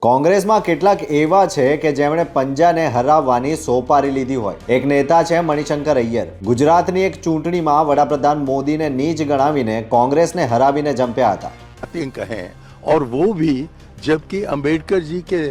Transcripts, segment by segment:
કોંગ્રેસમાં કેટલાક એવા છે કે જેમણે પંજાને હરાવવાની સોપારી લીધી હોય। એક નેતા છે મણિશંકર અય્યર। ગુજરાતની એક ચૂંટણીમાં વડાપ્રધાન મોદીને નીચ ગણાવીને કોંગ્રેસને હરાવીને જંપ્યા હતા। कहें और वो भी जबकि अंबेडकर जी के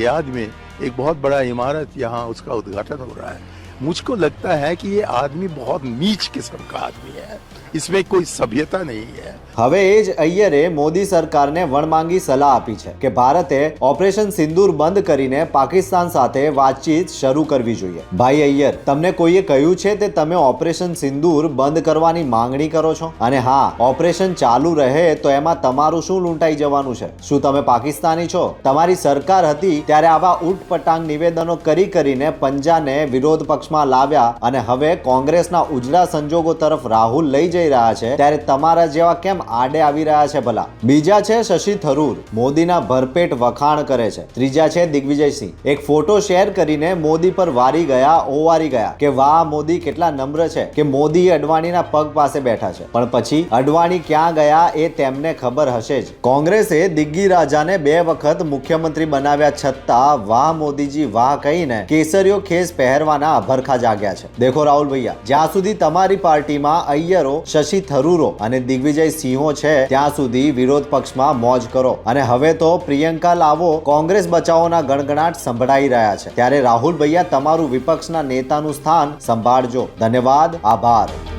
याद में एक बहुत बड़ा इमारत यहाँ उसका उद्घाटन हो रहा है। मुझको लगता है कि ये आदमी बहुत नीच किस्म का आदमी है, इसमें कोई सभ्यता नहीं है। હવે એ જ અય્યરે મોદી સરકારને વણમાંગી સલાહ આપી છે કે ભારતે ઓપરેશન સિંદૂર બંધ કરીને પાકિસ્તાન સાથે વાતચીત શરૂ કરવી જોઈએ। ભાઈ અય્યર, તમને કોઈએ કહ્યું છે કે તમે ઓપરેશન સિંદૂર બંધ કરવાની માંગણી કરો છો? અને હા, ઓપરેશન ચાલુ રહે તો એમાં તમારું શું લૂંટાઈ જવાનું છે? શું તમે પાકિસ્તાની છો? તમારી સરકાર હતી ત્યારે આવા ઊટપટાંગ નિવેદનો કરીને પંજાને વિરોધ પક્ષમાં લાવ્યા અને હવે કોંગ્રેસના ઉજળા સંજોગો તરફ રાહુલ લઈ જઈ રહ્યા છે ત્યારે તમારા જેવા કેમ આડે આવી રહ્યા છે ભલા? બીજા છે શશી થરૂર, મોદીના ભરપેટ વખાણ કરે છે। ત્રીજા છે દિગ્વિજયસિંહ, એક ફોટો શેર કરીને મોદી પર વારી ગયા, ઓવારી ગયા કે વાહ મોદી કેટલા નમ્ર છે કે મોદી અડવાણીના પગ પાસે બેઠા છે। પણ પછી અડવાણી ક્યાં ગયા એ તેમને ખબર હશે જ। કોંગ્રેસે દિગ્ગી રાજાને 2 વખત મુખ્યમંત્રી બનાવ્યા છતાં વાહ મોદીજી વાહ કહીને કેસરીઓ ખેસ પહેરવાના અભરખા જાગ્યા છે। દેખો રાહુલ ભૈયા, જ્યાં સુધી તમારી પાર્ટીમાં અય્યરો, શશી થરૂરો અને દિગ્વિજય સિંહો છે ત્યાં સુધી વિરોધ પક્ષમાં મોજ કરો। અને હવે તો પ્રિયંકા લાવો કોંગ્રેસ બચાવોના ગણગણાટ સંભળાઈ રહ્યા છે। ત્યારે રાહુલ ભૈયા તમારું વિપક્ષના નેતાનું સ્થાન સંભાળજો। ધન્યવાદ, આભાર।